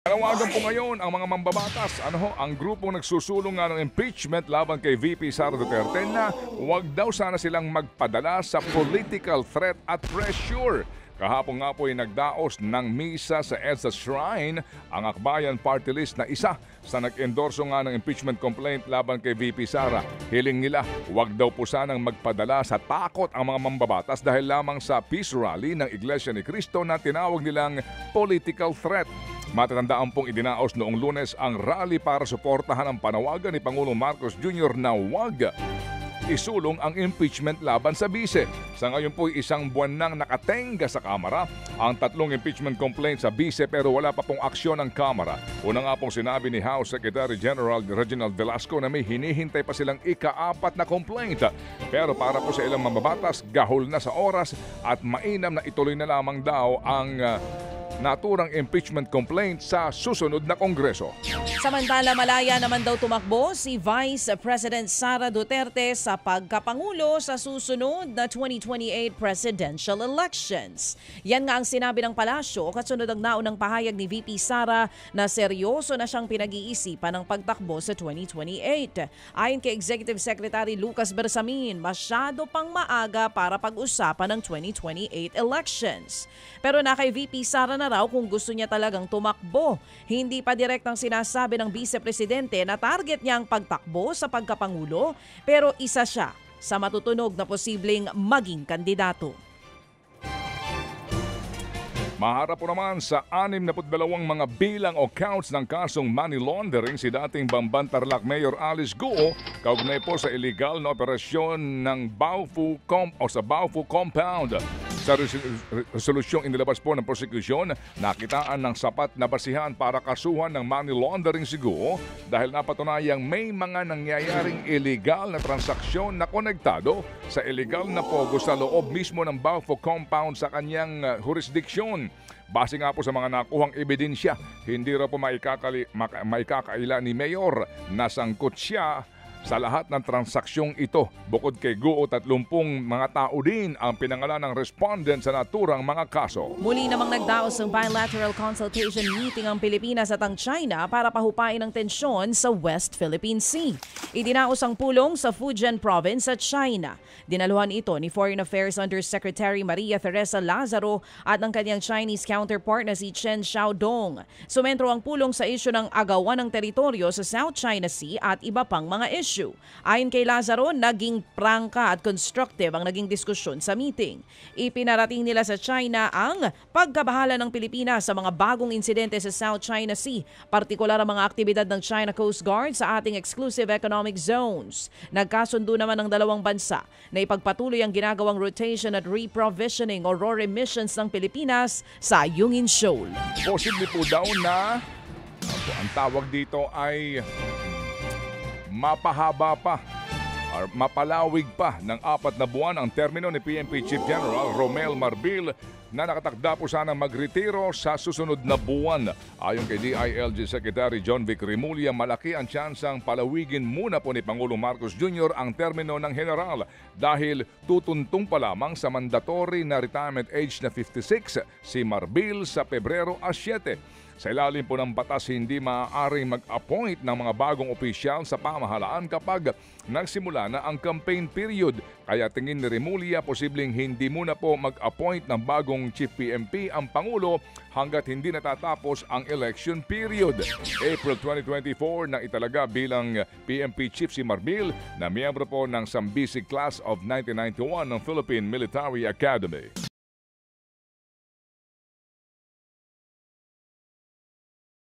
Panawagan po ngayon ang mga mambabatas, ang grupong nagsusulong nga ng impeachment laban kay VP Sara Duterte na huwag daw sana silang magpadala sa political threat at pressure. Kahapon nga po ay nagdaos ng misa sa EDSA Shrine ang Akbayan Party List na isa sa nag-endorso nga ng impeachment complaint laban kay VP Sara. Hiling nila, huwag daw po sanang magpadala sa takot ang mga mambabatas dahil lamang sa peace rally ng Iglesia ni Cristo na tinawag nilang political threat. Matatandaan pong idinaos noong Lunes ang rally para suportahan ang panawagan ni Pangulong Marcos Jr. na huwag isulong ang impeachment laban sa bise. Sa ngayon po isang buwan nang nakatenga sa Kamara ang tatlong impeachment complaint sa bise pero wala pa pong aksyon ng Kamara. Una nga pong sinabi ni House Secretary General Reginald Velasco na may hinihintay pa silang ika-4 na complaint. Pero para po sa ilang mambabatas, gahol na sa oras at mainam na ituloy na lamang daw ang naturang impeachment complaint sa susunod na Kongreso. Samantala, malaya naman daw tumakbo si Vice President Sara Duterte sa pagkapangulo sa susunod na 2028 presidential elections. Yan nga ang sinabi ng palasyo kasunod ang naunang pahayag ni VP Sara na seryoso na siyang pinag-iisipan ng pagtakbo sa 2028. Ayon kay Executive Secretary Lucas Bersamin, masyado pang maaga para pag-usapan ng 2028 elections. Pero na kay VP Sara na raw kung gusto niya talagang tumakbo. Hindi pa direktang sinasabi ng Vice Presidente na target niya ang pagtakbo sa pagkapangulo pero isa siya sa matutunog na posibleng maging kandidato. Maharap po naman sa 62 mga bilang o counts ng kasong money laundering si dating Bamban Tarlac Mayor Alice Guo kaugnay po sa illegal na operasyon ng Baofu Compound. Sa resolusyong inilabas po ng prosekusyon, nakitaan ng sapat na basihan para kasuhan ng money laundering si Guo dahil napatunayang may mga nangyayaring illegal na transaksyon na konektado sa illegal na pogo sa loob mismo ng Baofu Compound sa kanyang jurisdiksyon. Base nga po sa mga nakuhang ebidensya, hindi raw po maikakaila ni Mayor na sangkot siya sa lahat ng transaksyong ito. Bukod kay Guo, 30 mga tao din ang pinangalan ng respondent sa naturang mga kaso. Muli namang nagdaos ng bilateral consultation meeting ang Pilipinas at ang China para pahupain ang tensyon sa West Philippine Sea. Idinaos ang pulong sa Fujian Province sa China. Dinaluhan ito ni Foreign Affairs Undersecretary Maria Teresa Lazaro at ang kanyang Chinese counterpart na si Chen Xiaodong. Sumentro ang pulong sa isyu ng agawan ng teritoryo sa South China Sea at iba pang mga issue. Ayon kay Lazaro, naging prangka at constructive ang naging diskusyon sa meeting. Ipinarating nila sa China ang pagkabahala ng Pilipinas sa mga bagong insidente sa South China Sea, partikular ang mga aktibidad ng China Coast Guard sa ating exclusive economic zones. Nagkasundo naman ng dalawang bansa na ipagpatuloy ang ginagawang rotation at reprovisioning o RORE missions ng Pilipinas sa Ayungin Shoal. Posible po daw na ang tawag dito ay mapahaba pa or mapalawig pa ng 4 na buwan ang termino ni PNP Chief General Romel Marbil na nakatakda po sana magretiro sa susunod na buwan. Ayon kay DILG Secretary John Vic Remulla, malaki ang tsansang palawigin muna po ni Pangulong Marcos Jr. ang termino ng general dahil tutuntong pa lamang sa mandatory na retirement age na 56 si Marbil sa Pebrero 7. Sa ilalim po ng batas, hindi maaaring mag-appoint ng mga bagong opisyal sa pamahalaan kapag nagsimula na ang campaign period. Kaya tingin ni Remulla, posibleng hindi muna po mag-appoint ng bagong Chief PNP ang Pangulo hanggat hindi natatapos ang election period. April 2024 nang italaga bilang PNP Chief si Marbil na miyembro po ng Sambisi Class of 1991 ng Philippine Military Academy.